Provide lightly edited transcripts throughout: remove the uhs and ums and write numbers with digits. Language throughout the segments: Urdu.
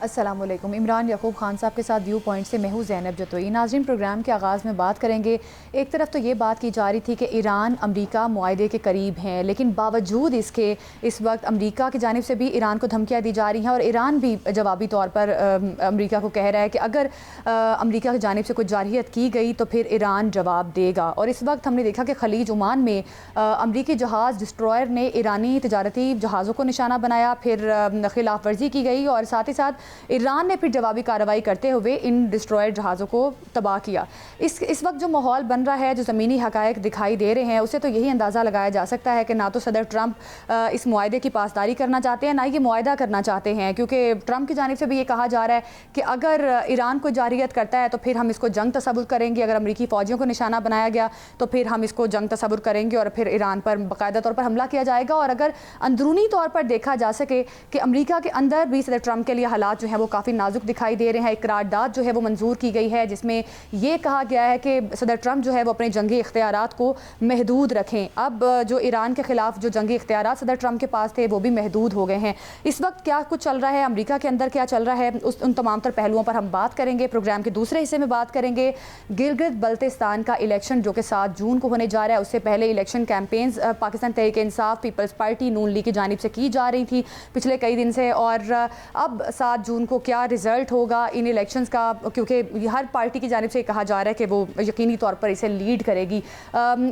السلام علیکم۔ عمران یعقوب خان صاحب کے ساتھ ویو پوائنٹ سے میں ہوں زینب جتوئی۔ ناظرین، پروگرام کے آغاز میں بات کریں گے، ایک طرف تو یہ بات کی جا رہی تھی کہ ایران امریکہ معاہدے کے قریب ہیں، لیکن باوجود اس کے اس وقت امریکہ کی جانب سے بھی ایران کو دھمکیاں دی جا رہی ہیں، اور ایران بھی جوابی طور پر امریکہ کو کہہ رہا ہے کہ اگر امریکہ کی جانب سے کوئی جارحیت کی گئی تو پھر ایران جواب دے گا۔ اور اس وقت ہم نے دیکھا کہ خلیج عمان میں امریکی جہاز ڈسٹرائر نے ایرانی تجارتی جہازوں کو نشانہ بنایا، پھر خلاف ورزی کی گئی، اور ساتھ ہی ساتھ ایران نے پھر جوابی کارروائی کرتے ہوئے ان ڈسٹرائر جہازوں کو تباہ کیا۔ اس وقت جو ماحول بن رہا ہے، جو زمینی حقائق دکھائی دے رہے ہیں، اسے تو یہی اندازہ لگایا جا سکتا ہے کہ نہ تو صدر ٹرمپ اس معاہدے کی پاسداری کرنا چاہتے ہیں، نہ یہ معاہدہ کرنا چاہتے ہیں، کیونکہ ٹرمپ کی جانب سے بھی یہ کہا جا رہا ہے کہ اگر ایران کو جارحیت کرتا ہے تو پھر ہم اس کو جنگ تصور کریں گے، اگر امریکی فوجیوں کو نشانہ بنایا گیا تو پھر ہم اس کو جنگ تصور کریں گے اور پھر ایران پر باقاعدہ طور پر حملہ کیا جائے گا۔ اور اگر اندرونی طور پر دیکھا جا سکے کہ امریکہ کے اندر بھی صدر ٹرمپ کے لیے حالات جو ہیں وہ کافی نازک دکھائی دے رہے ہیں، ایک قرارداد جو ہے وہ منظور کی گئی ہے جس میں یہ کہا گیا ہے کہ صدر ٹرمپ جو ہے وہ اپنے جنگی اختیارات کو محدود رکھیں۔ اب جو ایران کے خلاف جو جنگی اختیارات صدر ٹرمپ کے پاس تھے وہ بھی محدود ہو گئے ہیں۔ اس وقت کیا کچھ چل رہا ہے، امریکہ کے اندر کیا چل رہا ہے، ان تمام تر پہلوؤں پر ہم بات کریں گے۔ پروگرام کے دوسرے حصے میں بات کریں گے گلگت بلتستان کا الیکشن جو کہ 7 جون کو ہونے جا رہا ہے۔ اس سے پہلے election campaigns Pakistan Tehreek Insaf, Peoples party, نون لیگ کی جانب سے کی جا رہی تھی پچھلے کئی دن سے، اور اب 7 جون کو کیا رزلٹ ہوگا ان الیکشنز کا، کیونکہ ہر پارٹی کی جانب سے کہا جا رہا ہے کہ وہ یقینی طور پر اسے لیڈ کرے گی۔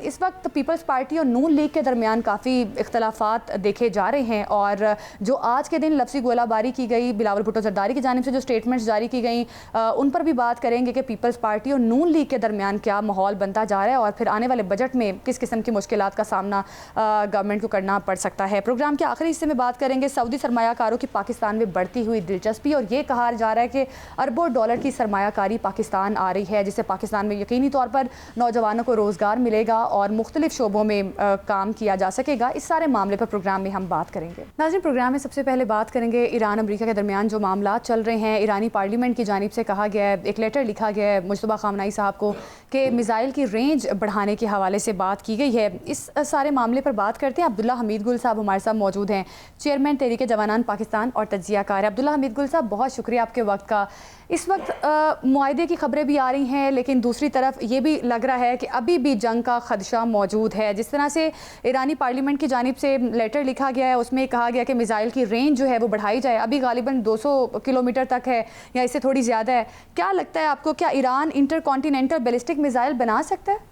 اس وقت پیپلز پارٹی اور نون لیگ کے درمیان کافی اختلافات دیکھے جا رہے ہیں، اور جو آج کے دن لفظی گولہ باری کی گئی بلاول بھٹو زرداری کی جانب سے جو سٹیٹمنٹس جاری کی گئیں، ان پر بھی بات کریں گے کہ پیپلز پارٹی اور نون لیگ کے درمیان کیا ماحول بنتا جا رہا ہے، اور پھر آنے والے بجٹ میں کس قسم کی مشکلات کا سامنا گورنمنٹ کو کرنا پڑ سکتا ہے۔ پروگرام کے آخری حصے میں بات کریں گے سعودی سرمایہ کاروں کی پاکستان میں بڑھتی ہوئی دلچسپی، اور یہ کہا جا رہا ہے کہ اربوں ڈالر کی سرمایہ کاری پاکستان آ رہی ہے، جس سے پاکستان میں یقینی طور پر نوجوانوں کو روزگار ملے گا اور مختلف شعبوں میں کام کیا جا سکے گا۔ اس سارے معاملے پر پروگرام میں ہم بات کریں گے۔ ناظرین، پروگرام میں سب سے پہلے بات کریں گے ایران امریکہ کے درمیان جو معاملات چل رہے ہیں۔ ایرانی پارلیمنٹ کی جانب سے کہا گیا ہے، ایک لیٹر لکھا گیا ہے مجتبیٰ خامنہئی صاحب کو کہ میزائل کی رینج بڑھانے کے حوالے سے بات کی گئی ہے۔ اس سارے معاملے پر بات کرتے ہیں۔ عبداللہ حمید گل صاحب ہمارے ساتھ موجود ہیں، چیئرمین تحریک جوانان پاکستان اور تجزیہ کار ہیں۔ عبداللہ حمید گل صاحب، بہت شکریہ آپ کے وقت کا۔ اس وقت معاہدے کی خبریں بھی آ رہی ہیں، لیکن دوسری طرف یہ بھی لگ رہا ہے کہ ابھی بھی جنگ کا خدشہ موجود ہے۔ جس طرح سے ایرانی پارلیمنٹ کی جانب سے لیٹر لکھا گیا ہے، اس میں کہا گیا کہ میزائل کی رینج جو ہے وہ بڑھائی جائے، ابھی غالباً 200 کلومیٹر تک ہے یا اس سے تھوڑی زیادہ ہے۔ کیا لگتا ہے آپ کو، کیا Iran intercontinental ballistic missile بنا سکتا ہے؟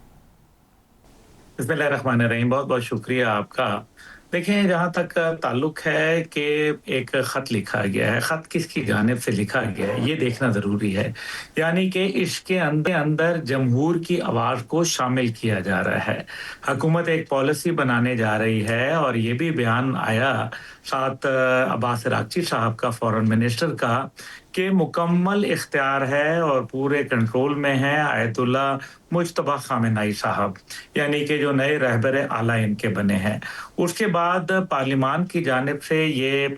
بسم اللہ الرحمن الرحیم، بہت بہت شکریہ آپ کا۔ دیکھیں، جہاں تک تعلق ہے کہ ایک خط لکھا گیا ہے، خط کس کی جانب سے لکھا گیا ہے یہ دیکھنا ضروری ہے، یعنی کہ اس کے اندر جمہور کی آواز کو شامل کیا جا رہا ہے۔ حکومت ایک پالیسی بنانے جا رہی ہے، اور یہ بھی بیان آیا ساتھ عباس راکچی صاحب کا، فورن منسٹر کا، کہ مکمل اختیار ہے اور پورے کنٹرول میں ہیں آیت اللہ مجتبیٰ خامنہئی صاحب، یعنی کہ جو نئے رہبر اعلیٰ ان کے بنے ہیں۔ اس کے بعد پارلیمان کی جانب سے یہ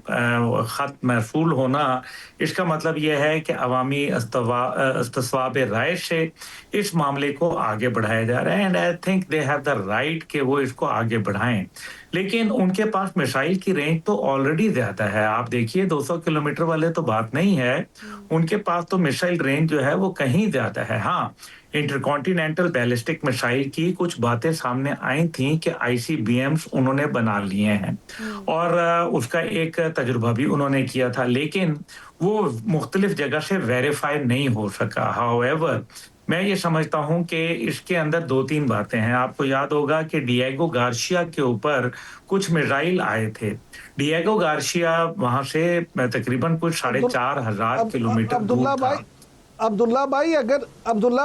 خط مرسول ہونا، اس کا مطلب یہ ہے کہ عوامی استصواب رائے سے اس معاملے کو آگے بڑھایا جا رہا ہے، and I think they have the right کہ وہ اس کو آگے بڑھائیں۔ لیکن ان کے پاس میزائل کی رینج تو آلریڈی زیادہ ہے۔ آپ دیکھیے، 200 کلومیٹر والے تو بات نہیں ہے، ان کے پاس تو میزائل رینج جو ہے وہ کہیں زیادہ ہے۔ ہاں، انٹر کانٹیننٹل بیلسٹک میزائل کی کچھ باتیں سامنے آئی تھیں کہ ICBMs انہوں نے بنا لیے ہیں، اور اس کا ایک تجربہ بھی انہوں نے کیا تھا، لیکن وہ مختلف جگہ سے ویریفائی نہیں ہو سکا۔ ہاؤ ایور، میں یہ سمجھتا ہوں کہ اس کے اندر 2-3 باتیں ہیں۔ آپ کو یاد ہوگا کہ ڈیگو گارشیا کے اوپر کچھ میزائل آئے تھے۔ ڈیگو گارشیا وہاں سے تقریباً کچھ 4,500 کلومیٹر دور تھا۔ عبداللہ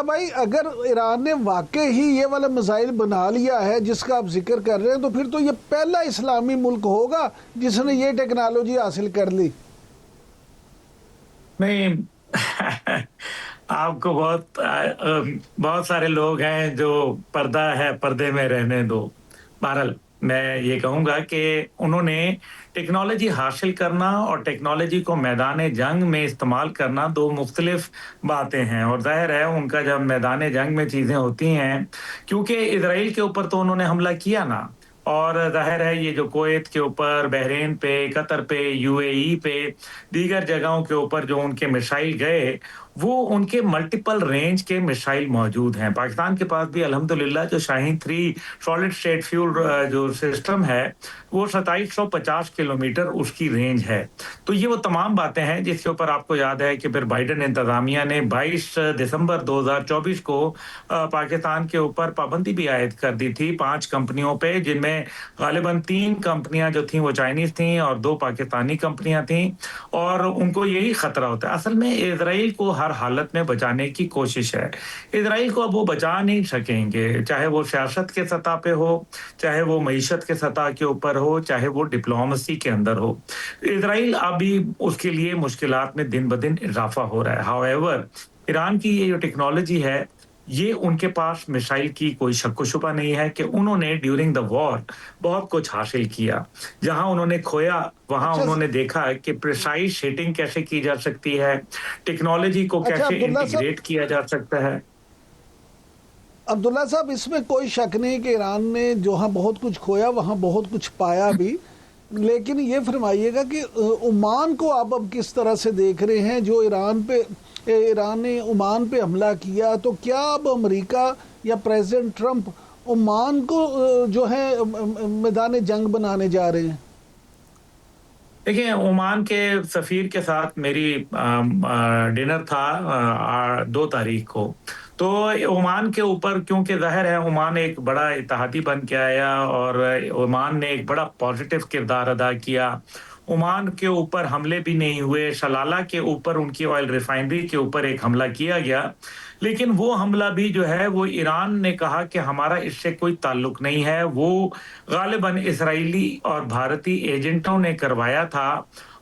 بھائی، اگر ایران نے واقع ہی یہ والا میزائل بنا لیا ہے جس کا آپ ذکر کر رہے ہیں، تو پھر تو یہ پہلا اسلامی ملک ہوگا جس نے یہ ٹیکنالوجی حاصل کر لی۔ نہیں، آپ کو بہت سارے لوگ ہیں جو پردہ ہے، پردے میں رہنے دو۔ بہرحال میں یہ کہوں گا کہ انہوں نے ٹیکنالوجی حاصل کرنا اور ٹیکنالوجی کو میدان جنگ میں استعمال کرنا 2 مختلف باتیں ہیں، اور ظاہر ہے ان کا جب میدان جنگ میں چیزیں ہوتی ہیں، کیونکہ اسرائیل کے اوپر تو انہوں نے حملہ کیا نا، اور ظاہر ہے یہ جو کویت کے اوپر، بحرین پہ، قطر پہ، UAE پہ، دیگر جگہوں کے اوپر جو ان کے میسائل گئے، وہ ان کے ملٹیپل رینج کے میسائل موجود ہیں۔ پاکستان کے پاس بھی الحمدللہ جو شاہین 3 سالڈ اسٹیٹ فیول جو سسٹم ہے، وہ 2750 کلومیٹر اس کی رینج ہے۔ تو یہ وہ تمام باتیں ہیں جس کے اوپر آپ کو یاد ہے کہ پھر بائیڈن انتظامیہ نے 22 دسمبر 2024 کو پاکستان کے اوپر پابندی بھی عائد کر دی تھی 5 کمپنیوں پہ، جن میں غالباً 3 کمپنیاں جو تھیں وہ چائنیز تھیں اور 2 پاکستانی کمپنیاں تھیں، اور ان کو یہی خطرہ ہوتا ہے۔ اصل میں اسرائیل کو ہر حالت میں بچانے کی کوشش ہے۔ اسرائیل کو اب وہ بچا نہیں سکیں گے، چاہے وہ سیاست کے سطح پہ ہو، چاہے وہ معیشت کے سطح کے اوپر ہو، چاہے وہ ڈپلومیسی کے اندر ہو۔ اسرائیل ابھی اس کے لیے مشکلات میں دن بدن اضافہ ہو رہا ہے۔ ہاؤ ایور، ایران کی یہ جو ٹیکنالوجی ہے، یہ ان کے پاس میسائل کی کوئی شک و شبہ نہیں ہے کہ انہوں نے ڈیورنگ دا وار بہت کچھ حاصل کیا۔ جہاں انہوں نے کھویا وہاں انہوں نے دیکھا کہ پریسائز ہٹنگ کیسے کی جا سکتی ہے، ٹیکنالوجی کو کیسے انٹیگریٹ کیا جا سکتا ہے۔ عبداللہ صاحب، اس میں کوئی شک نہیں کہ ایران نے جہاں بہت کچھ کھویا وہاں بہت کچھ پایا بھی، لیکن یہ فرمائیے گا کہ عمان کو آپ اب کس طرح سے دیکھ رہے ہیں؟ جو ایران نے عمان پہ حملہ کیا، تو کیا اب امریکہ یا پریزیڈنٹ ٹرمپ عمان کو جو ہے میدان جنگ بنانے جا رہے ہیں؟ دیکھیں، عمان کے سفیر کے ساتھ میری ڈنر تھا 2 تاریخ کو، تو عمان کے اوپر کیونکہ ظاہر ہے عمان ایک بڑا اتحادی بن کے آیا اور عمان نے ایک بڑا پازیٹیو کردار ادا کیا۔ عمان کے اوپر حملے بھی نہیں ہوئے، شلالہ کے اوپر ان کی آئل ریفائنری کے اوپر ایک حملہ کیا گیا، لیکن وہ حملہ بھی جو ہے وہ ایران نے کہا کہ ہمارا اس سے کوئی تعلق نہیں ہے، وہ غالباً اسرائیلی اور بھارتی ایجنٹوں نے کروایا تھا،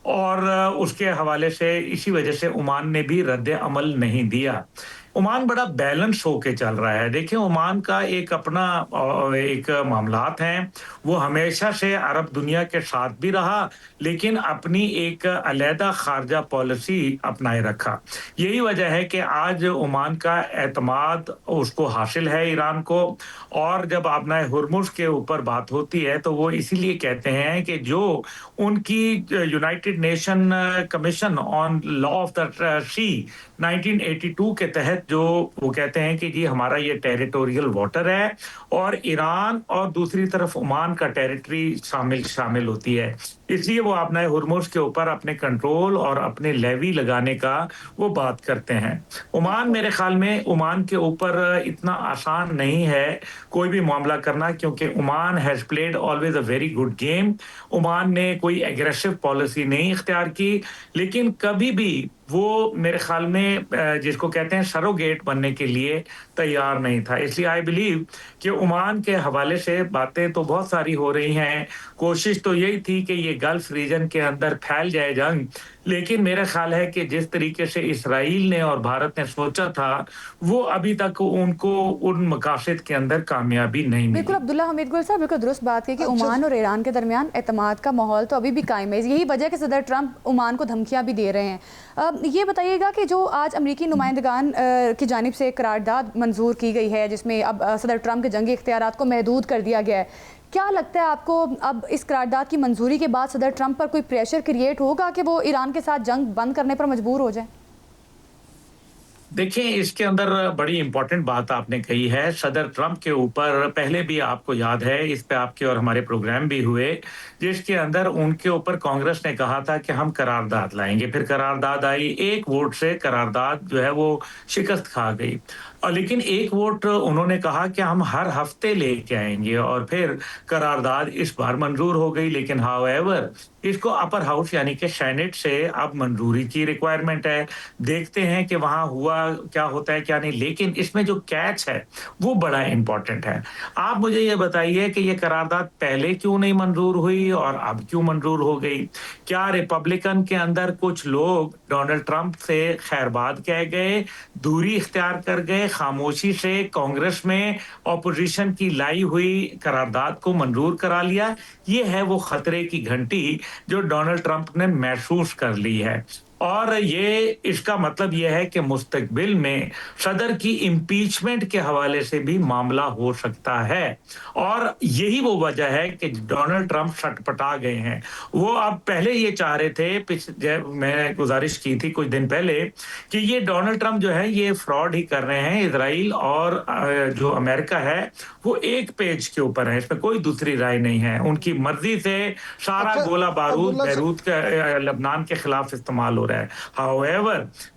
اور اس کے حوالے سے اسی وجہ سے عمان نے بھی رد عمل نہیں دیا۔ عمان بڑا بیلنس ہو کے چل رہا ہے۔ دیکھیں، عمان کا ایک اپنا ایک معاملات ہیں، وہ ہمیشہ سے عرب دنیا کے ساتھ بھی رہا، لیکن اپنی ایک علیحدہ خارجہ پالیسی اپنائے رکھا۔ یہی وجہ ہے کہ آج عمان کا اعتماد اس کو حاصل ہے ایران کو، اور جب آبنائے ہرمز کے اوپر بات ہوتی ہے تو وہ اسی لیے کہتے ہیں کہ جو ان کی United Nation Commission on law of the sea 1982 کے تحت جو وہ کہتے ہیں کہ جی ہمارا یہ ٹیریٹوریل واٹر ہے، اور ایران اور دوسری طرف عمان کا ٹیریٹری شامل ہوتی ہے، اس لیے وہ آبنائے ہرمز کے اوپر اپنے کنٹرول اور اپنے لیوی لگانے کا وہ بات کرتے ہیں۔ عمان میرے خیال میں عمان کے اوپر اتنا آسان نہیں ہے کوئی بھی معاملہ کرنا، کیونکہ Oman has played always a very good game. Oman نے کوئی ایگریسو پالیسی نہیں اختیار کی، لیکن کبھی بھی وہ میرے خیال میں جس کو کہتے ہیں سروگیٹ بننے کے لیے تیار نہیں تھا۔ اس لیے آئی بلیو کہ عمان کے حوالے سے باتیں تو بہت ساری ہو رہی ہیں، کوشش تو یہی تھی کہ یہ گلف ریجن کے اندر پھیل جائے جنگ، لیکن میرا خیال ہے کہ جس طریقے سے اسرائیل نے اور بھارت نے سوچا تھا، وہ ابھی تک ان کو ان مقاصد کے اندر کامیابی نہیں ملی۔ بالکل عبداللہ حمید گل صاحب بالکل درست بات کی کہ عمان اور ایران کے درمیان اعتماد کا ماحول تو ابھی بھی قائم ہے، یہی وجہ کہ صدر ٹرمپ عمان کو دھمکیاں بھی دے رہے ہیں۔ یہ بتائیے گا کہ جو آج امریکی نمائندگان کی جانب سے قرارداد منظور کی گئی ہے جس میں اب صدر ٹرمپ کے جنگی اختیارات کو محدود کر دیا گیا ہے، کیا لگتا ہے آپ کو اب اس قرارداد کی منظوری کے بعد صدر ٹرمپ پر کوئی پریشر کریٹ ہوگا کہ وہ ایران کے ساتھ جنگ بند کرنے پر مجبور ہو جائیں؟ دیکھیں، اس کے اندر بڑی امپورٹنٹ بات آپ نے کہی ہے۔ صدر ٹرمپ کے اوپر پہلے بھی آپ کو یاد ہے، اس پہ آپ کے اور ہمارے پروگرام بھی ہوئے، جس کے اندر ان کے اوپر کانگریس نے کہا تھا کہ ہم قرارداد لائیں گے، پھر قرارداد آئی، ایک ووٹ سے قرارداد جو ہے وہ شکست کھا گئی، اور لیکن ایک ووٹ انہوں نے کہا کہ ہم ہر ہفتے لے کے آئیں گے، اور پھر قرارداد اس بار منظور ہو گئی۔ لیکن ہاؤ ایور اس کو اپر ہاؤس یعنی کہ سینٹ سے اب منظوری کی ریکوائرمنٹ ہے، دیکھتے ہیں کہ وہاں ہوا کیا ہوتا ہے کیا نہیں، لیکن اس میں جو کیچ ہے وہ بڑا امپورٹنٹ ہے۔ آپ مجھے یہ بتائیے کہ یہ قرارداد پہلے کیوں نہیں منظور ہوئی اور اب کیوں منظور ہو گئی؟ کیا ریپبلکن کے اندر کچھ لوگ ڈونلڈ ٹرمپ سے خیر باد کہہ گئے، دوری اختیار کر گئے، خاموشی سے کانگریس میں اپوزیشن کی لائی ہوئی قرارداد کو منظور کرا لیا؟ یہ ہے وہ خطرے کی گھنٹی جو ڈونلڈ ٹرمپ نے محسوس کر لی ہے، اور یہ اس کا مطلب یہ ہے کہ مستقبل میں صدر کی امپیچمنٹ کے حوالے سے بھی معاملہ ہو سکتا ہے، اور یہی وہ وجہ ہے کہ ڈونلڈ ٹرمپ سٹپٹا گئے ہیں۔ وہ اب پہلے یہ چاہ رہے تھے، میں نے گزارش کی تھی کچھ دن پہلے کہ یہ ڈونلڈ ٹرمپ جو ہے یہ فراڈ ہی کر رہے ہیں، اسرائیل اور جو امریکہ ہے وہ ایک پیج کے اوپر ہے، اس میں کوئی دوسری رائے نہیں ہے، ان کی مرضی سے سارا گولہ بارود بیروت کے لبنان کے خلاف استعمال ہو رہا ہے۔ ہاؤ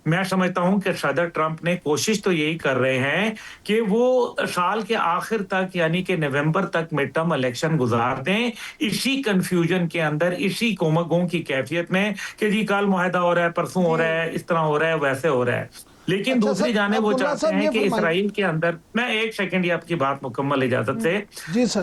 میں سمجھتا ہوں کہ صدر ٹرمپ نے کوشش تو یہی کر رہے ہیں کہ وہ سال کے آخر تک یعنی کہ نومبر تک مڈ ٹرم الیکشن گزار دیں، اسی کنفیوژن کے اندر، اسی کومگوں کی کیفیت میں کہ جی کل معاہدہ ہو رہا ہے، پرسوں ہو رہا ہے، اس طرح ہو رہا ہے، ویسے ہو رہا ہے۔ لیکن دوسری جانب وہ چاہتے ہیں کہ اسرائیل کے اندر، میں ایک سیکنڈ یہ آپ کی بات مکمل اجازت سے،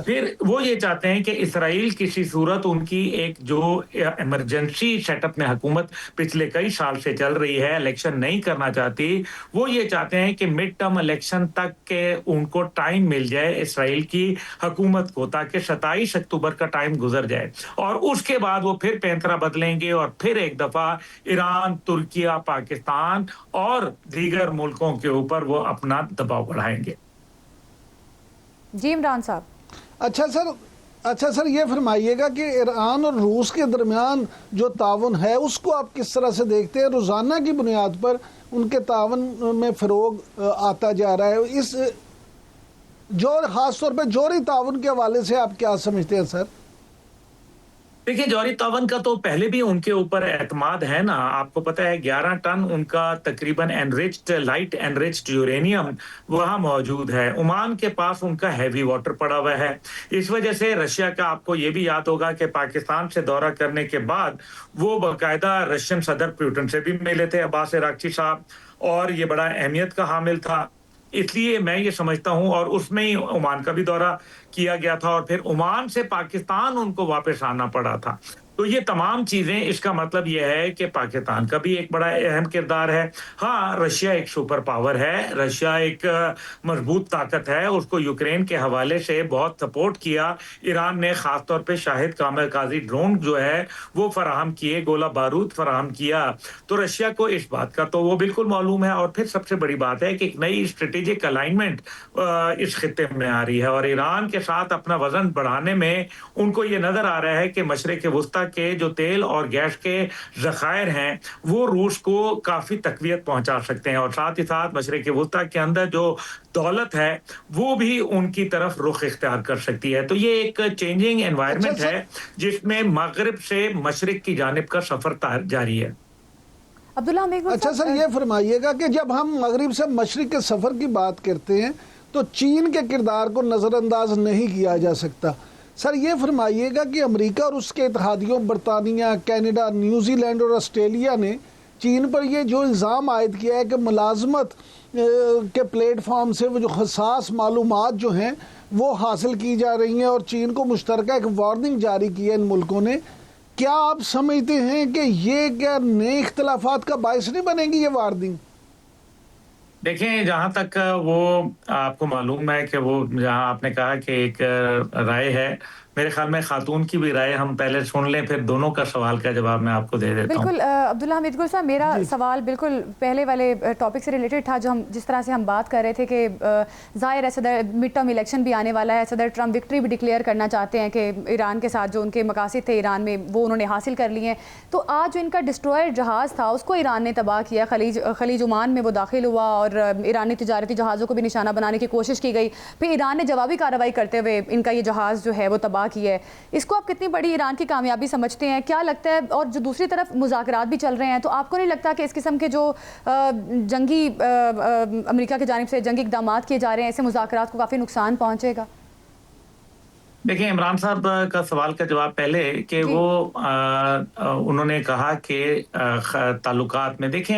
پھر وہ یہ چاہتے ہیں کہ اسرائیل کسی صورت ان کی ایک جو ایمرجنسی سیٹ اپ میں حکومت پچھلے کئی سال سے چل رہی ہے، الیکشن نہیں کرنا چاہتی، وہ یہ چاہتے ہیں کہ مڈ ٹرم الیکشن تک کے ان کو ٹائم مل جائے اسرائیل کی حکومت کو، تاکہ 27 اکتوبر کا ٹائم گزر جائے، اور اس کے بعد وہ پھر پینترا بدلیں گے اور پھر ایک دفعہ ایران، ترکیہ، پاکستان اور دیگر ملکوں کے اوپر وہ اپنا دباؤ بڑھائیں گے۔ جی عمران صاحب۔ اچھا سر یہ فرمائیے گا کہ ایران اور روس کے درمیان جو تعاون ہے اس کو آپ کس طرح سے دیکھتے ہیں؟ روزانہ کی بنیاد پر ان کے تعاون میں فروغ آتا جا رہا ہے، اس خاص طور پہ جوہری تعاون کے حوالے سے آپ کیا سمجھتے ہیں سر؟ دیکھیں جوہری تعاون کا تو پہلے بھی ان کے اوپر اعتماد ہے نا، آپ کو پتہ ہے 11 ٹن ان کا تقریباً لائٹ انریچڈ یورینیم وہاں موجود ہے۔ عمان کے پاس ان کا ہیوی واٹر پڑا ہوا ہے، اس وجہ سے رشیا کا آپ کو یہ بھی یاد ہوگا کہ پاکستان سے دورہ کرنے کے بعد وہ باقاعدہ رشین صدر پیوٹن سے بھی ملے تھے، عباس اراغچی صاحب، اور یہ بڑا اہمیت کا حامل تھا، اس لیے میں یہ سمجھتا ہوں، اور اس میں ہی عمان کا بھی دورہ کیا گیا تھا، اور پھر عمان سے پاکستان ان کو واپس آنا پڑا تھا۔ تو یہ تمام چیزیں، اس کا مطلب یہ ہے کہ پاکستان کا بھی ایک بڑا اہم کردار ہے۔ ہاں رشیا ایک سپر پاور ہے، رشیا ایک مضبوط طاقت ہے، اس کو یوکرین کے حوالے سے بہت سپورٹ کیا ایران نے، خاص طور پہ شاہد کامرکازی ڈرون جو ہے وہ فراہم کیے، گولہ بارود فراہم کیا، تو رشیا کو اس بات کا تو وہ بالکل معلوم ہے۔ اور پھر سب سے بڑی بات ہے کہ ایک نئی اسٹریٹجک الائنمنٹ اس خطے میں آ رہی ہے، اور ایران کے ساتھ اپنا وزن بڑھانے میں ان کو یہ نظر آ رہا ہے کہ مشرق وسطیٰ کے جو تیل اور گیس کے ذخائر ہیں وہ روس کو کافی تقویت پہنچا سکتے ہیں، اور ساتھ ہی ساتھ مشرق وسطیٰ کے اندر جو دولت ہے وہ بھی ان کی طرف رخ اختیار کر سکتی ہے۔ تو یہ ایک چینجنگ انوائرمنٹ ہے جس میں مغرب سے مشرق کی جانب کا سفر جاری ہے۔ عبداللہ اچھا سر یہ فرمائیے گا کہ جب ہم مغرب سے مشرق کے سفر کی بات کرتے ہیں تو چین کے کردار کو نظر انداز نہیں کیا جا سکتا۔ سر یہ فرمائیے گا کہ امریکہ اور اس کے اتحادیوں برطانیہ، کینیڈا، نیوزی لینڈ اور آسٹریلیا نے چین پر یہ جو الزام عائد کیا ہے کہ ملازمت کے پلیٹ فارم سے وہ جو حساس معلومات جو ہیں وہ حاصل کی جا رہی ہیں، اور چین کو مشترکہ ایک وارننگ جاری کی ہے ان ملکوں نے، کیا آپ سمجھتے ہیں کہ یہ کیا نئے اختلافات کا باعث نہیں بنے گی یہ وارننگ؟ دیکھیں جہاں تک وہ آپ کو معلوم ہے کہ وہ جہاں آپ نے کہا کہ ایک رائے ہے، میرے خیال میں خاتون کی بھی رائے ہم پہلے سن لیں، پھر دونوں کا سوال کا جواب میں آپ کو دے دیتا ہوں۔ بالکل عبداللہ حمید گل صاحب، میرا سوال بالکل پہلے والے ٹاپک سے ریلیٹڈ تھا، جو ہم جس طرح سے ہم بات کر رہے تھے کہ ظاہر ہے صدر مڈ ٹرم الیکشن بھی آنے والا ہے، صدر ٹرمپ وکٹری بھی ڈکلیئر کرنا چاہتے ہیں کہ ایران کے ساتھ جو ان کے مقاصد تھے ایران میں وہ انہوں نے حاصل کر لیے ہیں، تو آج جو ان کا ڈسٹرائر جہاز تھا اس کو ایران نے تباہ کیا، خلیج عمان میں وہ داخل ہوا اور ایرانی تجارتی جہازوں کو بھی نشانہ بنانے کی کوشش کی گئی، پھر ایران نے جوابی کارروائی کرتے ہوئے ان کا یہ جہاز جو ہے وہ تباہ کیا ہے۔ اس کو آپ کتنی بڑی ایران کی کامیابی سمجھتے ہیں؟ کیا لگتا ہے، اور جو دوسری طرف مذاکرات بھی چل رہے ہیں، تو آپ کو نہیں لگتا کہ اس قسم کے جو جنگی امریکہ کی جانب سے جنگی اقدامات کیے جا رہے ہیں، ایسے مذاکرات کو کافی نقصان پہنچے گا؟ دیکھیں عمران صاحب کا سوال کا جواب پہلے کہ وہ انہوں نے کہا کہ تعلقات میں، دیکھیں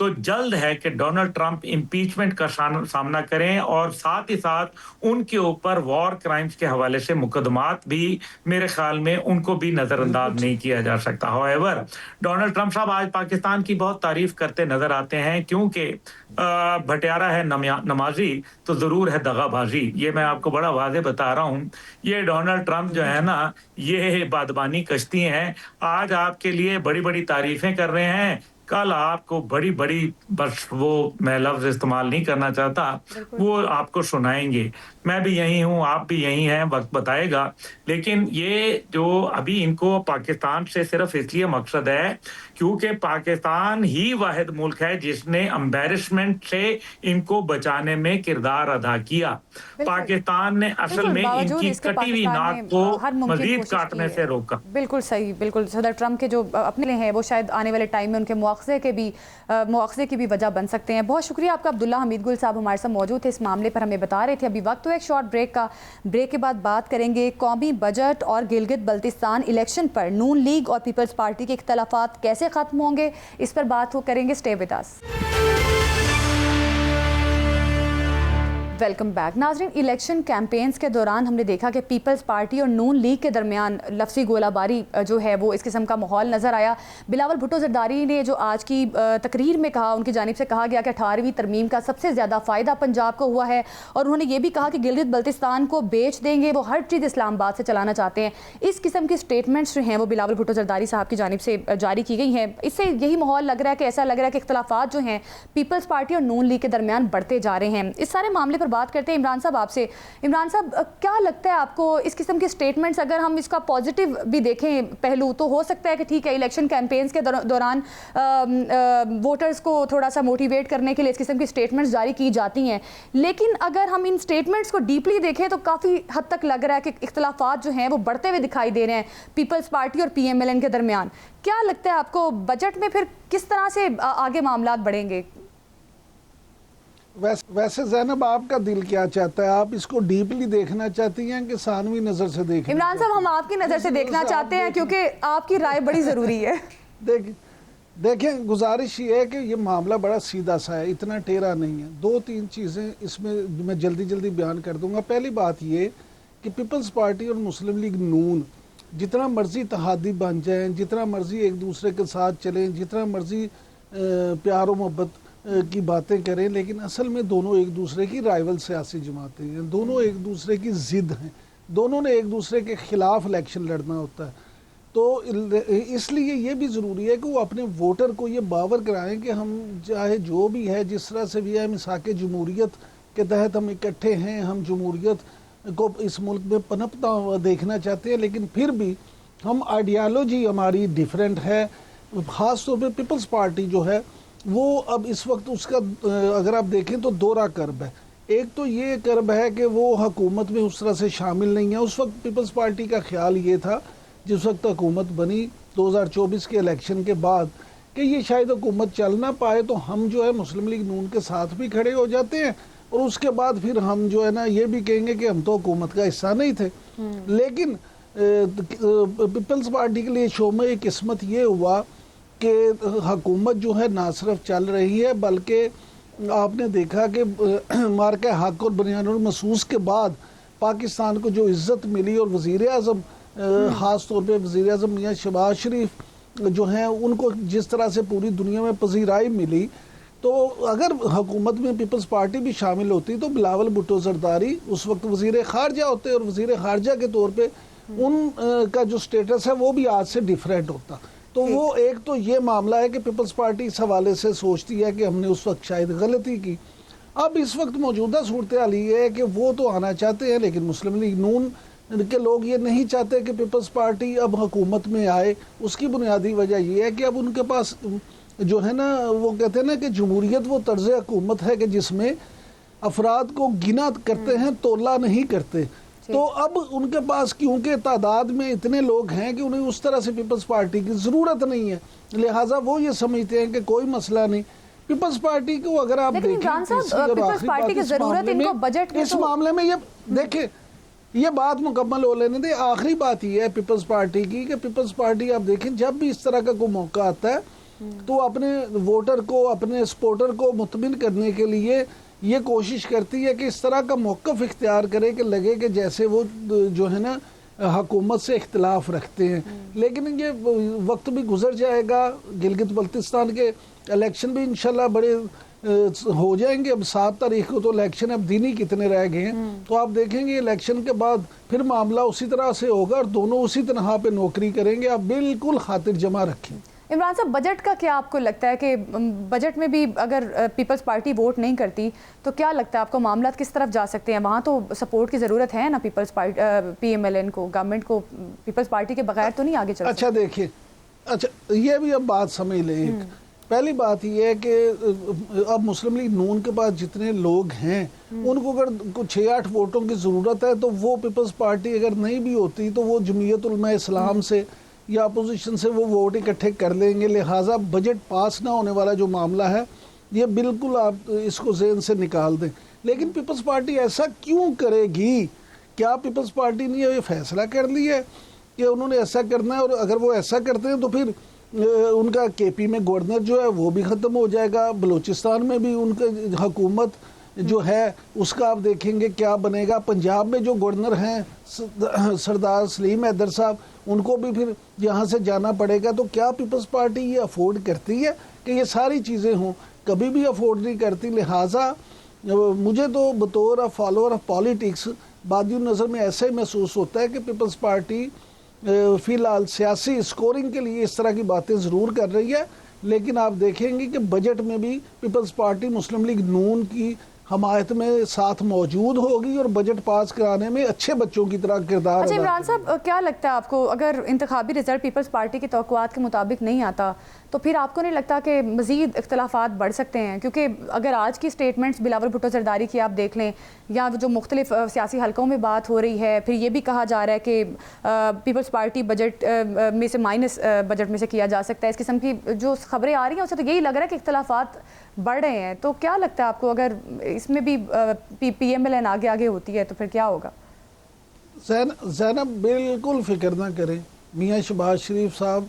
تو جلد ہے کہ ڈونلڈ ٹرمپ امپیچمنٹ کا سامنا کریں اور ساتھ ہی ساتھ ان کے اوپر وار کرائمز کے حوالے سے مقدمات بھی میرے خیال میں ان کو بھی نظر انداز نہیں کیا جا سکتا. ہوئیور ڈونلڈ ٹرمپ صاحب آج پاکستان کی بہت تعریف کرتے نظر آتے ہیں کیونکہ بھٹیارا ہے نمازی تو ضرور ہے دغا بازی. یہ میں آپ کو بڑا واضح بتا رہا ہوں. یہ ڈونلڈ ٹرمپ جو ہے نا یہ بادبانی کشتی ہیں. آج آپ کے لیے بڑی بڑی تعریفیں کر رہے ہیں, کل آپ کو بڑی بڑی, بس وہ میں لفظ استعمال نہیں کرنا چاہتا, وہ آپ کو سنائیں گے. میں بھی یہی ہوں, آپ بھی یہی ہیں, وقت بتائے گا. لیکن یہ جو ابھی ان کو پاکستان سے صرف اس لیے مقصد ہے کیونکہ پاکستان ہی واحد ملک ہے جس نے امبیرسمنٹ سے ان کو بچانے میں کردار ادا کیا. پاکستان نے اصل میں ان کی کٹی ہوئی ناک کو مزید کاٹنے سے روکا. بالکل صحیح, بالکل. صدر ٹرمپ کے جو اپنے ہیں وہ شاید آنے والے ٹائم میں ان کے مواخذے کی بھی وجہ بن سکتے ہیں. بہت شکریہ آپ کا. عبداللہ حمید گل صاحب ہمارے ساتھ موجود تھے, اس معاملے پر ہمیں بتا رہے تھے. ابھی وقت تو ایک شارٹ بریک کا, بریک کے بعد بات کریں گے قومی بجٹ اور گلگت بلتستان الیکشن پر نون لیگ اور پیپلز پارٹی کے اختلافات کیسے ختم ہوں گے, اس پر بات کریں گے. Stay with us. Welcome back. ناظرین, الیکشن کیمپینز کے دوران ہم نے دیکھا کہ پیپلز پارٹی اور نون لیگ کے درمیان لفظی گولہ باری جو ہے وہ اس قسم کا ماحول نظر آیا. بلاول بھٹو زرداری نے جو آج کی تقریر میں کہا, ان کی جانب سے کہا گیا کہ 18ویں ترمیم کا سب سے زیادہ فائدہ پنجاب کو ہوا ہے, اور انہوں نے یہ بھی کہا کہ گلگت بلتستان کو بیچ دیں گے, وہ ہر چیز اسلام آباد سے چلانا چاہتے ہیں. اس قسم کی سٹیٹمنٹس جو ہیں وہ بلاول بھٹو زرداری صاحب کی جانب سے جاری کی گئی ہیں. اس سے یہی ماحول لگ رہا ہے کہ ایسا لگ رہا ہے کہ اختلافات جو ہیں پیپلز پارٹی اور نون لیگ کے درمیان بڑھتے جا رہے ہیں. اس سارے معاملے پر بات کرتے ہیں عمران صاحب آپ سے. عمران صاحب, کیا لگتا ہے آپ کو اس قسم کی سٹیٹمنٹس, اگر ہم اس کا پازیٹیو بھی دیکھیں پہلو تو ہو سکتا ہے کہ ٹھیک ہے الیکشن کیمپینز کے دوران ووٹرز کو تھوڑا سا موٹیویٹ کرنے کے لیے اس قسم کی سٹیٹمنٹس جاری کی جاتی ہیں, لیکن اگر ہم ان سٹیٹمنٹس کو ڈیپلی دیکھیں تو کافی حد تک لگ رہا ہے کہ اختلافات جو ہیں وہ بڑھتے ہوئے دکھائی دے رہے ہیں پیپلز پارٹی اور پی ایم ایل این کے درمیان. کیا لگتا ہے آپ کو بجٹ میں پھر کس طرح سے آگے معاملات بڑھیں گے؟ ویسے زینب آپ کا دل کیا چاہتا ہے, آپ اس کو ڈیپلی دیکھنا چاہتی ہیں کہ ثانوی نظر سے دیکھیں؟ عمران صاحب, ہم آپ کی نظر سے دیکھنا چاہتے ہیں کیونکہ آپ کی رائے بڑی ضروری ہے. دیکھیں, گزارش یہ ہے کہ یہ معاملہ بڑا سیدھا سا ہے, اتنا ٹیڑھا نہیں ہے. 2-3 چیزیں اس میں جلدی بیان کر دوں گا. پہلی بات یہ کہ پیپلز پارٹی اور مسلم لیگ نون جتنا مرضی اتحادی بن جائیں, جتنا مرضی ایک دوسرے کے ساتھ چلیں, جتنا مرضی پیار و محبت کی باتیں کریں, لیکن اصل میں دونوں ایک دوسرے کی رائیول سیاسی جماعتیں ہیں, دونوں ایک دوسرے کی ضد ہیں, دونوں نے ایک دوسرے کے خلاف الیکشن لڑنا ہوتا ہے. تو اس لیے یہ بھی ضروری ہے کہ وہ اپنے ووٹر کو یہ باور کرائیں کہ ہم چاہے جو بھی ہے, جس طرح سے بھی ہے, مساق جمہوریت کے تحت ہم اکٹھے ہیں, ہم جمہوریت کو اس ملک میں پنپتا ہوا دیکھنا چاہتے ہیں, لیکن پھر بھی ہم آئیڈیالوجی ہماری ڈیفرنٹ ہے. خاص طور پہ پیپلز پارٹی جو ہے وہ اب اس وقت اس کا اگر آپ دیکھیں تو دوہرا کرب ہے. ایک تو یہ کرب ہے کہ وہ حکومت میں اس طرح سے شامل نہیں ہے. اس وقت پیپلز پارٹی کا خیال یہ تھا جس وقت حکومت بنی 2024 کے الیکشن کے بعد کہ یہ شاید حکومت چل نہ پائے تو ہم جو ہے مسلم لیگ نون کے ساتھ بھی کھڑے ہو جاتے ہیں, اور اس کے بعد پھر ہم جو ہے نا یہ بھی کہیں گے کہ ہم تو حکومت کا حصہ نہیں تھے. لیکن پیپلز پارٹی کے لیے شومِ قسمت یہ ہوا کہ حکومت جو ہے نہ صرف چل رہی ہے بلکہ آپ نے دیکھا کہ مارکہ حق اور بنیان المسوس کے بعد پاکستان کو جو عزت ملی, اور وزیر اعظم خاص طور پہ وزیر اعظم میاں شہباز شریف جو ہیں ان کو جس طرح سے پوری دنیا میں پذیرائی ملی, تو اگر حکومت میں پیپلز پارٹی بھی شامل ہوتی تو بلاول بھٹو زرداری اس وقت وزیر خارجہ ہوتے, اور وزیر خارجہ کے طور پہ ان کا جو سٹیٹس ہے وہ بھی آج سے ڈیفرنٹ ہوتا. تو وہ ایک تو یہ معاملہ ہے کہ پیپلز پارٹی اس حوالے سے سوچتی ہے کہ ہم نے اس وقت شاید غلطی کی. اب اس وقت موجودہ صورتحال یہ ہے کہ وہ تو آنا چاہتے ہیں, لیکن مسلم لیگ نون کے لوگ یہ نہیں چاہتے کہ پیپلز پارٹی اب حکومت میں آئے. اس کی بنیادی وجہ یہ ہے کہ اب ان کے پاس جو ہے نا وہ کہتے ہیں نا کہ جمہوریت وہ طرز حکومت ہے کہ جس میں افراد کو گنا کرتے ہیں, تولا نہیں کرتے. تو اب ان کے پاس کیونکہ تعداد میں اتنے لوگ ہیں کہ انہیں اس طرح سے پیپلز پارٹی کی ضرورت نہیں ہے, لہٰذا وہ یہ سمجھتے ہیں کہ کوئی مسئلہ نہیں. پیپلز پارٹی کو اگر آپ دیکھیں اس معاملے میں یہ دیکھیں, یہ بات مکمل ہو لینے دیں. آخری بات یہ ہے پیپلز پارٹی کی کہ پیپلز پارٹی آپ دیکھیں جب بھی اس طرح کا کوئی موقع آتا ہے تو اپنے ووٹر کو اپنے سپورٹر کو مطمئن کرنے کے لیے یہ کوشش کرتی ہے کہ اس طرح کا موقف اختیار کرے کہ لگے کہ جیسے وہ جو ہے نا حکومت سے اختلاف رکھتے ہیں. لیکن یہ وقت بھی گزر جائے گا, گلگت بلتستان کے الیکشن بھی انشاءاللہ بڑے ہو جائیں گے. اب 7 تاریخ کو تو الیکشن اب دن ہی کتنے رہ گئے ہیں, تو آپ دیکھیں گے الیکشن کے بعد پھر معاملہ اسی طرح سے ہوگا اور دونوں اسی طرح پہ نوکری کریں گے. آپ بالکل خاطر جمع رکھیں. عمران صاحب, بجٹ کا کیا آپ کو لگتا ہے کہ بجٹ میں بھی اگر پیپلز پارٹی ووٹ نہیں کرتی تو کیا لگتا ہے آپ کو معاملات کس طرف جا سکتے ہیں؟ وہاں تو سپورٹ کی ضرورت ہے نا Peoples Party, P M L N کو, گورنمنٹ کو پیپلز پارٹی کے بغیر تو نہیں آگے چل سکتے. اچھا دیکھیں, اچھا یہ بھی اب بات سمجھ لیں. پہلی بات یہ ہے کہ اب مسلم لیگ نون کے پاس جتنے لوگ ہیں ان کو اگر 6-8 ووٹوں کی ضرورت ہے تو وہ پیپلز پارٹی اگر نہیں بھی ہوتی تو وہ جمعیت علماء اسلام سے یا اپوزیشن سے وہ ووٹ اکٹھے کر لیں گے. لہٰذا بجٹ پاس نہ ہونے والا جو معاملہ ہے یہ بالکل آپ اس کو ذہن سے نکال دیں. لیکن پیپلز پارٹی ایسا کیوں کرے گی؟ کیا پیپلز پارٹی نے یہ فیصلہ کر لیا ہے کہ انہوں نے ایسا کرنا ہے؟ اور اگر وہ ایسا کرتے ہیں تو پھر ان کا کے پی میں گورنر جو ہے وہ بھی ختم ہو جائے گا. بلوچستان میں بھی ان کا حکومت جو ہے اس کا آپ دیکھیں گے کیا بنے گا. پنجاب میں جو گورنر ہیں سردار سلیم حیدر صاحب, ان کو بھی پھر یہاں سے جانا پڑے گا. تو کیا پیپلز پارٹی یہ افورڈ کرتی ہے کہ یہ ساری چیزیں ہوں؟ کبھی بھی افورڈ نہیں کرتی. لہٰذا مجھے تو بطور فالوور آف پالیٹکس بادی النظر میں ایسا ہی محسوس ہوتا ہے کہ پیپلز پارٹی فی الحال سیاسی سکورنگ کے لیے اس طرح کی باتیں ضرور کر رہی ہے. لیکن آپ دیکھیں گے کہ بجٹ میں بھی پیپلز پارٹی مسلم لیگ نون کی حمایت میں ساتھ موجود ہوگی اور بجٹ پاس کرانے میں اچھے بچوں کی طرح کردار. اچھا عمران صاحب, کیا لگتا ہے آپ کو اگر انتخابی رزلٹ پیپلز پارٹی کی توقعات کے مطابق نہیں آتا تو پھر آپ کو نہیں لگتا کہ مزید اختلافات بڑھ سکتے ہیں؟ کیونکہ اگر آج کی سٹیٹمنٹس بلاول بھٹو زرداری کی آپ دیکھ لیں یا جو مختلف سیاسی حلقوں میں بات ہو رہی ہے, پھر یہ بھی کہا جا رہا ہے کہ پیپلز پارٹی بجٹ میں سے مائنس بجٹ میں سے کیا جا سکتا ہے. اس قسم کی جو خبریں آ رہی ہیں اس سے تو یہی لگ رہا ہے کہ اختلافات بڑھ رہے ہیں. تو کیا لگتا ہے آپ کو اگر اس میں بھی پی ایم ایل این آگے ہوتی ہے تو پھر کیا ہوگا؟ زینب بالکل فکر نہ کریں. میاں شہباز شریف صاحب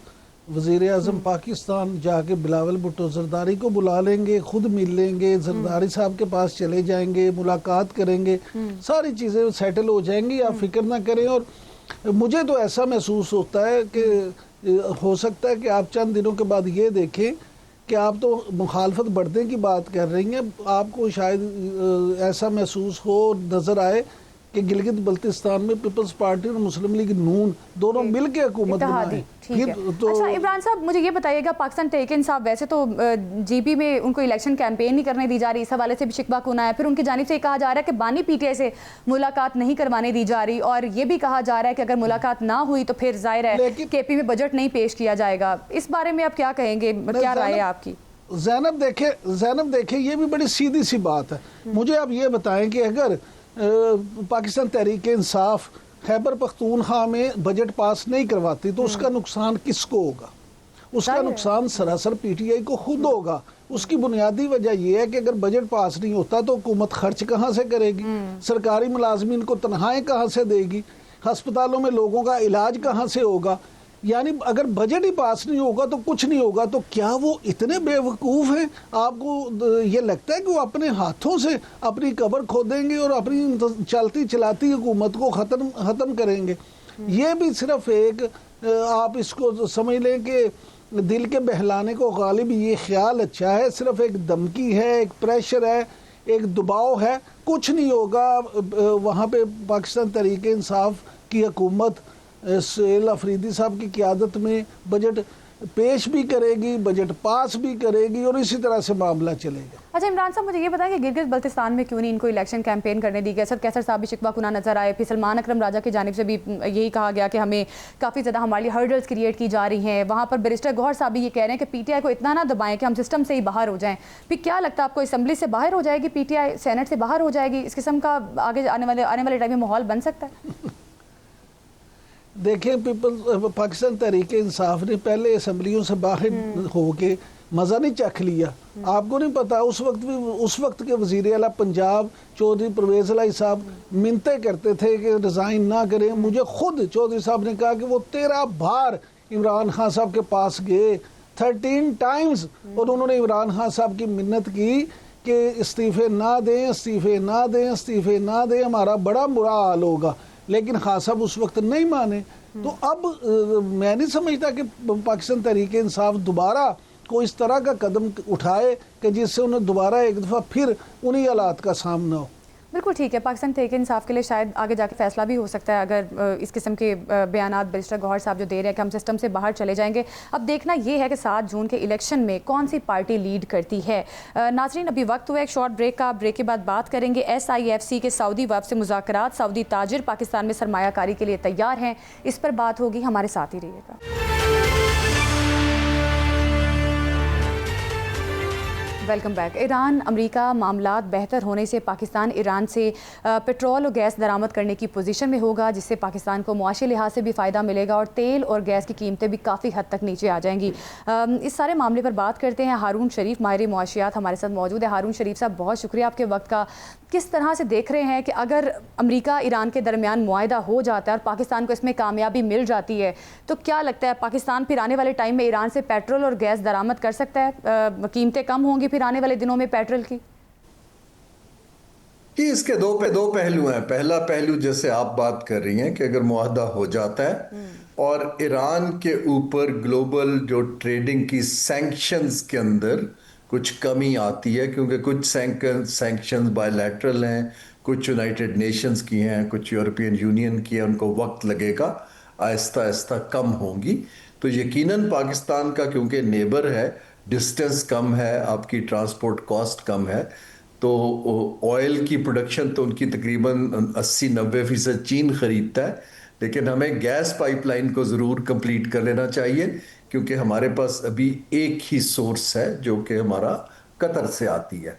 وزیر اعظم پاکستان جا کے بلاول بھٹو زرداری کو بلا لیں گے, خود مل لیں گے, زرداری صاحب کے پاس چلے جائیں گے, ملاقات کریں گے, ساری چیزیں سیٹل ہو جائیں گی. آپ فکر نہ کریں. اور مجھے تو ایسا محسوس ہوتا ہے کہ ہو سکتا ہے کہ آپ چند دنوں کے بعد یہ دیکھیں کہ آپ تو مخالفت بڑھنے کی بات کر رہی ہیں, آپ کو شاید ایسا محسوس ہو, نظر آئے کہ گلگت بلتستان میں پیپلز پارٹی اور مسلم لیگ نون دونوں مل کے حکومت بنائیں. اچھا عمران صاحب, مجھے یہ بتائیے گا, پاکستان تحریک انصاف ویسے تو جی پی میں ان کو الیکشن کیمپین نہیں کرنے دی جا رہی, اس حوالے سے بھی شکوہ کنا ہے. پھر ان کی جانب سے یہ کہا جا رہا ہے کہ بانی پی ٹی آئی سے ملاقات نہیں کروانے دی جا رہی, اور یہ بھی کہا جا رہا ہے کہ اگر ملاقات نہ ہوئی تو پھر ظاہر ہے کے پی میں بجٹ نہیں پیش کیا جائے گا. اس بارے میں آپ کیا کہیں گے, کیا رائے ہے آپ کی؟ زینب دیکھیں یہ بھی بڑی سیدھی سی بات ہے. مجھے آپ یہ بتائیں کہ اگر پاکستان تحریک انصاف خیبر پختونخوا میں بجٹ پاس نہیں کرواتی تو اس کا نقصان کس کو ہوگا؟ اس کا نقصان سراسر پی ٹی آئی کو خود ہوگا. اس کی بنیادی وجہ یہ ہے کہ اگر بجٹ پاس نہیں ہوتا تو حکومت خرچ کہاں سے کرے گی, سرکاری ملازمین کو تنخواہیں کہاں سے دے گی, ہسپتالوں میں لوگوں کا علاج کہاں سے ہوگا؟ یعنی اگر بجٹ ہی پاس نہیں ہوگا تو کچھ نہیں ہوگا. تو کیا وہ اتنے بے وقوف ہیں؟ آپ کو یہ لگتا ہے کہ وہ اپنے ہاتھوں سے اپنی قبر کھودیں گے اور اپنی چلتی چلاتی حکومت کو ختم کریں گے؟ یہ بھی صرف ایک آپ اس کو سمجھ لیں کہ دل کے بہلانے کو غالب یہ خیال اچھا ہے, صرف ایک دھمکی ہے, ایک پریشر ہے, ایک دباؤ ہے. کچھ نہیں ہوگا. وہاں پہ پاکستان تحریک انصاف کی حکومت سہیل افریدی صاحب کی قیادت میں بجٹ پیش بھی کرے گی, بجٹ پاس بھی کرے گی, اور اسی طرح سے معاملہ چلے گا. اچھا عمران صاحب, مجھے یہ بتائیں کہ گلگت بلتستان میں کیوں نہیں ان کو الیکشن کیمپین کرنے دی گئی؟ اسد کیسر صاحب بھی شکوہ کنا نظر آئے, پھر سلمان اکرم راجہ کی جانب سے بھی یہی کہا گیا کہ ہمیں کافی زیادہ ہمارے لیے ہرڈلز کریٹ کی جا رہی ہیں. وہاں پر بیرسٹر گوہر صاحب بھی یہ کہہ رہے ہیں کہ پی ٹی آئی کو اتنا نہ دبائیں کہ ہم سسٹم سے ہی باہر ہو جائیں. پھر کیا لگتا ہے آپ کو, اسمبلی سے باہر ہو جائے گی پی ٹی آئی, سینٹ سے باہر ہو جائے گی؟ اس قسم کا آگے آنے والے ٹائم میں ماحول بن سکتا ہے؟ دیکھیں, پاکستان تحریک انصاف نے پہلے اسمبلیوں سے باہر ہو کے مزہ نہیں چکھ لیا. آپ کو نہیں پتا اس وقت کے وزیر اعلیٰ پنجاب چودھری پرویز الہی صاحب منتیں کرتے تھے کہ ریزائن نہ کریں. مجھے خود چودھری صاحب نے کہا کہ وہ 13 بار عمران خان صاحب کے پاس گئے, 13 ٹائمز اور انہوں نے عمران خان صاحب کی منت کی کہ استعفے نہ دیں، استعفے نہ دیں، استعفے نہ دیں، ہمارا بڑا برا حال ہوگا، لیکن خان صاحب اس وقت نہیں مانے۔ تو اب میں نہیں سمجھتا کہ پاکستان تحریک انصاف دوبارہ کوئی اس طرح کا قدم اٹھائے کہ جس سے انہیں دوبارہ ایک دفعہ پھر انہی حالات کا سامنا ہو۔ بالکل ٹھیک ہے، پاکستان تحریک انصاف کے لیے شاید آگے جا کے فیصلہ بھی ہو سکتا ہے اگر اس قسم کے بیانات بیرسٹر گوہر صاحب جو دے رہے ہیں کہ ہم سسٹم سے باہر چلے جائیں گے۔ اب دیکھنا یہ ہے کہ 7 جون کے الیکشن میں کون سی پارٹی لیڈ کرتی ہے۔ ناظرین ابھی وقت ہوا ایک شارٹ بریک کا، بریک کے بعد بات کریں گے SIFC کے سعودی وفد سے مذاکرات، سعودی تاجر پاکستان میں سرمایہ کاری کے لیے تیار ہیں، اس پر بات ہوگی، ہمارے ساتھ ہی رہیے گا۔ Welcome back. ایران امریکہ معاملات بہتر ہونے سے پاکستان ایران سے پیٹرول اور گیس درآمد کرنے کی پوزیشن میں ہوگا، جس سے پاکستان کو معاشی لحاظ سے بھی فائدہ ملے گا اور تیل اور گیس کی قیمتیں بھی کافی حد تک نیچے آ جائیں گی۔ اس سارے معاملے پر بات کرتے ہیں۔ ہارون شریف ماہر معاشیات ہمارے ساتھ موجود ہے۔ ہارون شریف صاحب بہت شکریہ آپ کے وقت کا۔ کس طرح سے دیکھ رہے ہیں کہ اگر امریکہ ایران کے درمیان معاہدہ ہو جاتا ہے اور پاکستان کو اس میں کامیابی مل جاتی ہے تو کیا لگتا ہے پاکستان پھر آنے والے ٹائم میں ایران سے پیٹرول اور گیس درآمد کر سکتا ہے؟ قیمتیں کم ہوں گی پھر آنے والے دنوں میں پیٹرول کی؟ کہ اس کے دو پہلو ہیں۔ پہلا پہلو جیسے آپ بات کر رہی ہیں کہ اگر معاہدہ ہو جاتا ہے اور ایران کے اوپر گلوبل جو ٹریڈنگ کی سینکشنز کے اندر کچھ کمی آتی ہے، کیونکہ کچھ سینکشنز بائی لیٹرل ہیں، کچھ یونائٹڈ نیشنز کی ہیں، کچھ یورپین یونین کی ہیں، ان کو وقت لگے گا، آہستہ آہستہ کم ہوں گی، تو یقیناً پاکستان کا کیونکہ نیبر ہے، ڈسٹنس کم ہے، آپ کی ٹرانسپورٹ کاسٹ کم ہے، تو آئل کی پروڈکشن تو ان کی تقریباً 80-90% چین خریدتا ہے، لیکن ہمیں گیس پائپ لائن کو ضرور کمپلیٹ کر لینا چاہیے، کیونکہ ہمارے پاس ابھی ایک ہی سورس ہے جو کہ ہمارا قطر سے آتی ہے۔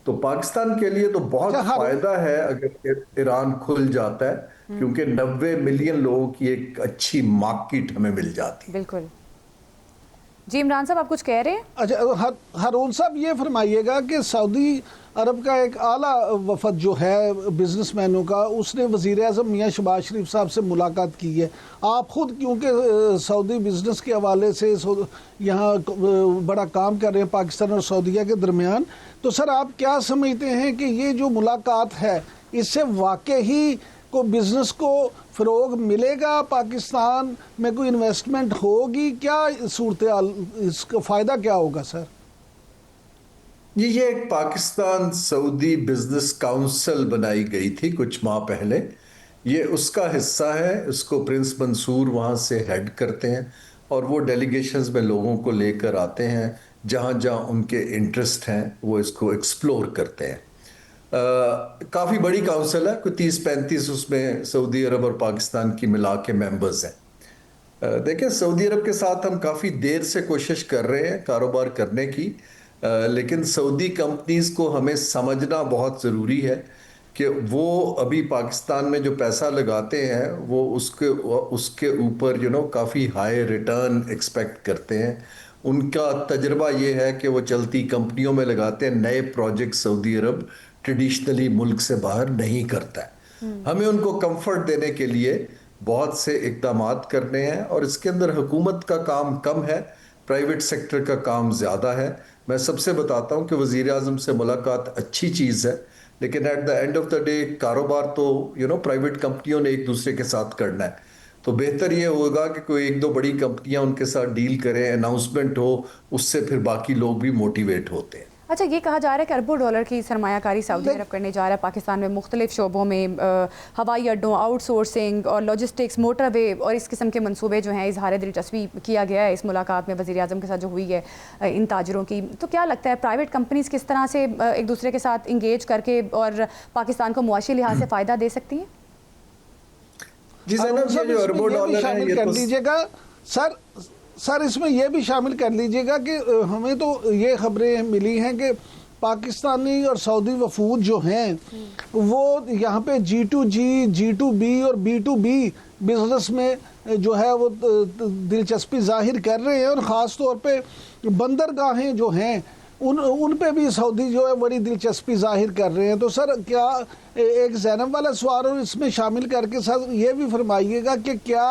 تو پاکستان کے لیے تو بہت فائدہ ہے اگر ایران کھل جاتا ہے، کیونکہ 90 ملین لوگوں کی ایک اچھی مارکیٹ ہمیں مل جاتی ہے۔ بالکل جی عمران صاحب آپ کچھ کہہ رہے ہیں؟ اچھا ہارون صاحب یہ فرمائیے گا کہ سعودی عرب کا ایک اعلیٰ وفد جو ہے بزنس مینوں کا، اس نے وزیر اعظم میاں شہباز شریف صاحب سے ملاقات کی ہے۔ آپ خود کیونکہ سعودی بزنس کے حوالے سے یہاں بڑا کام کر رہے ہیں پاکستان اور سعودیہ کے درمیان، تو سر آپ کیا سمجھتے ہیں کہ یہ جو ملاقات ہے اس سے واقعی کو بزنس کو فروغ ملے گا، پاکستان میں کوئی انویسٹمنٹ ہوگی، کیا صورتحال، اس کا فائدہ کیا ہوگا سر؟ یہ ایک پاکستان سعودی بزنس کاؤنسل بنائی گئی تھی کچھ ماہ پہلے، یہ اس کا حصہ ہے، اس کو پرنس منصور وہاں سے ہیڈ کرتے ہیں اور وہ ڈیلیگیشنز میں لوگوں کو لے کر آتے ہیں، جہاں جہاں ان کے انٹرسٹ ہیں وہ اس کو ایکسپلور کرتے ہیں۔ کافی بڑی کاؤنسل ہے، کوئی 30-35 اس میں سعودی عرب اور پاکستان کی ملا کے ممبرز ہیں۔ دیکھیں سعودی عرب کے ساتھ ہم کافی دیر سے کوشش کر رہے ہیں کاروبار کرنے کی، لیکن سعودی کمپنیز کو ہمیں سمجھنا بہت ضروری ہے کہ وہ ابھی پاکستان میں جو پیسہ لگاتے ہیں وہ اس کے اوپر کافی ہائی ریٹرن ایکسپیکٹ کرتے ہیں۔ ان کا تجربہ یہ ہے کہ وہ چلتی کمپنیوں میں لگاتے ہیں، نئے پروجیکٹ سعودی عرب ٹریڈیشنلی ملک سے باہر نہیں کرتا ہے۔ ہمیں ان کو کمفرٹ دینے کے لیے بہت سے اقدامات کرنے ہیں، اور اس کے اندر حکومت کا کام کم ہے، پرائیویٹ سیکٹر کا کام زیادہ ہے۔ میں سب سے بتاتا ہوں کہ وزیر اعظم سے ملاقات اچھی چیز ہے، لیکن at the end of the day کاروبار تو پرائیویٹ کمپنیوں نے ایک دوسرے کے ساتھ کرنا ہے، تو بہتر یہ ہوگا کہ کوئی 1-2 بڑی کمپنیاں ان کے ساتھ ڈیل کریں، اناؤنسمنٹ ہو، اس سے پھر باقی لوگ بھی موٹیویٹ ہوتے ہیں۔ اچھا یہ کہا جا رہا ہے کہ اربوں ڈالر کی سرمایہ کاری سعودی عرب کرنے جا رہا ہے پاکستان میں، مختلف شعبوں میں، ہوائی اڈوں، آؤٹ سورسنگ اور لاجسٹکس، موٹر وے اور اس قسم کے منصوبے جو ہیں، اظہار دلچسپی کیا گیا ہے اس ملاقات میں وزیر اعظم کے ساتھ جو ہوئی ہے ان تاجروں کی۔ تو کیا لگتا ہے پرائیویٹ کمپنیز کس طرح سے ایک دوسرے کے ساتھ انگیج کر کے اور پاکستان کو معاشی لحاظ سے فائدہ دے سکتی ہیں؟ جی زینب، یہ جو اربوں ڈالر ہیں یہ کر لیجیے گا سر اس میں یہ بھی شامل کر لیجیے گا کہ ہمیں تو یہ خبریں ملی ہیں کہ پاکستانی اور سعودی وفود جو ہیں وہ یہاں پہ G2G، G2B اور B2B بزنس میں جو ہے وہ دلچسپی ظاہر کر رہے ہیں، اور خاص طور پہ بندرگاہیں جو ہیں ان پہ بھی سعودی جو ہے بڑی دلچسپی ظاہر کر رہے ہیں۔ تو سر کیا ایک زینب والا سوال اور اس میں شامل کر کے سر یہ بھی فرمائیے گا کہ کیا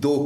2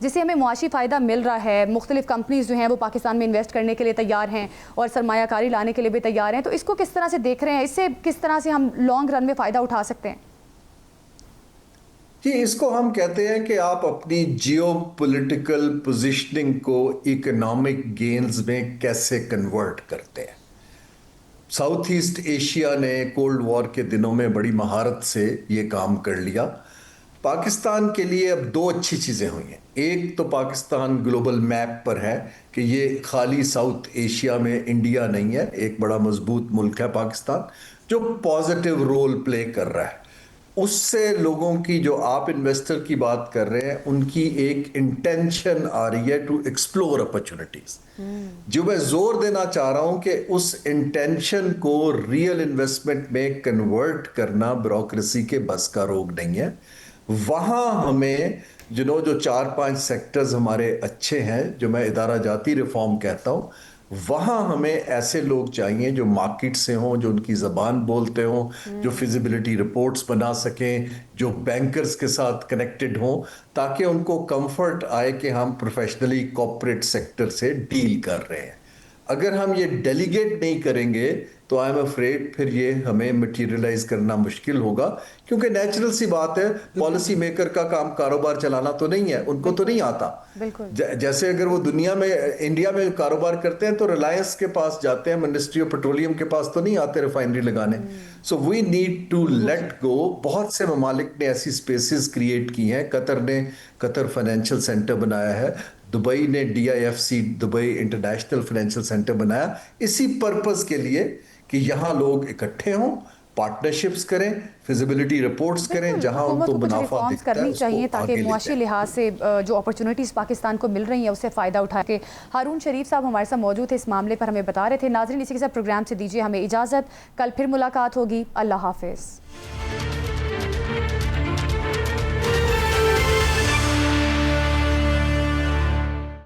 جس سے ہمیں معاشی فائدہ مل رہا ہے، مختلف کمپنیز جو ہیں وہ پاکستان میں انویسٹ کرنے کے لیے تیار ہیں اور سرمایہ کاری لانے کے لیے بھی تیار ہیں، تو اس کو کس طرح سے دیکھ رہے ہیں؟ اس سے کس طرح سے ہم لانگ رن میں فائدہ اٹھا سکتے ہیں؟ جی، اس کو ہم کہتے ہیں کہ آپ اپنی جیو پولیٹیکل پوزیشننگ کو اکنامک گینز میں کیسے کنورٹ کرتے ہیں۔ ساؤتھ ایسٹ ایشیا نے کولڈ وار کے دنوں میں بڑی مہارت سے یہ کام کر لیا۔ پاکستان کے لیے اب دو اچھی چیزیں ہوئی ہیں۔ ایک تو پاکستان گلوبل میپ پر ہے کہ یہ خالی ساؤتھ ایشیا میں انڈیا نہیں ہے، ایک بڑا مضبوط ملک ہے پاکستان جو پازیٹیو رول پلے کر رہا ہے۔ اس سے لوگوں کی، جو آپ انویسٹر کی بات کر رہے ہیں، ان کی ایک انٹینشن آ رہی ہے ٹو ایکسپلور اپرچونٹیز۔ جو میں زور دینا چاہ رہا ہوں کہ اس انٹینشن کو ریئل انویسٹمنٹ میں کنورٹ کرنا بیوروکریسی کے بس کا روگ نہیں ہے۔ وہاں ہمیں جو 4-5 سیکٹرز ہمارے اچھے ہیں، جو میں ادارہ جاتی ریفارم کہتا ہوں، وہاں ہمیں ایسے لوگ چاہیے جو مارکیٹ سے ہوں، جو ان کی زبان بولتے ہوں، جو فیزیبلٹی رپورٹس بنا سکیں، جو بینکرز کے ساتھ کنیکٹڈ ہوں، تاکہ ان کو کمفرٹ آئے کہ ہم پروفیشنلی کارپوریٹ سیکٹر سے ڈیل کر رہے ہیں۔ اگر ہم یہ ڈیلیگیٹ نہیں کریں گے تو آئی ایم افریڈ پھر یہ ہمیں مٹیریلائز کرنا مشکل ہوگا، کیونکہ نیچرل سی بات ہے، پالیسی میکر کا کام کاروبار چلانا تو نہیں ہے، ان کو تو نہیں آتا۔ جیسے اگر وہ دنیا میں، انڈیا میں کاروبار کرتے ہیں تو ریلائنس کے پاس جاتے ہیں، منسٹری آف پیٹرولیم کے پاس تو نہیں آتے ریفائنری لگانے۔ So we need to let go. بہت سے ممالک نے ایسی اسپیسز کریٹ کی ہیں۔ قطر فائنینشیل سینٹر بنایا ہے، دبئی نے DIFC Dubai international financial centre بنایا اسی پرپز کے لیے کہ یہاں لوگ اکٹھے ہوں، پارٹنرشپس کریں، فیزیبلٹی رپورٹس کریں، جہاں ان کو منافع دکھتا ہے کرنی اس چاہیے کو تاکہ آگے لے معاشی جائیں۔ لحاظ سے جو اپرچونٹیز پاکستان کو مل رہی ہیں اس سے فائدہ اٹھا کے۔ ہارون شریف صاحب ہمارے ساتھ موجود تھے، اس معاملے پر ہمیں بتا رہے تھے۔ ناظرین، اسی کے ساتھ پروگرام سے دیجیے ہمیں اجازت، کل پھر ملاقات ہوگی۔ اللہ حافظ۔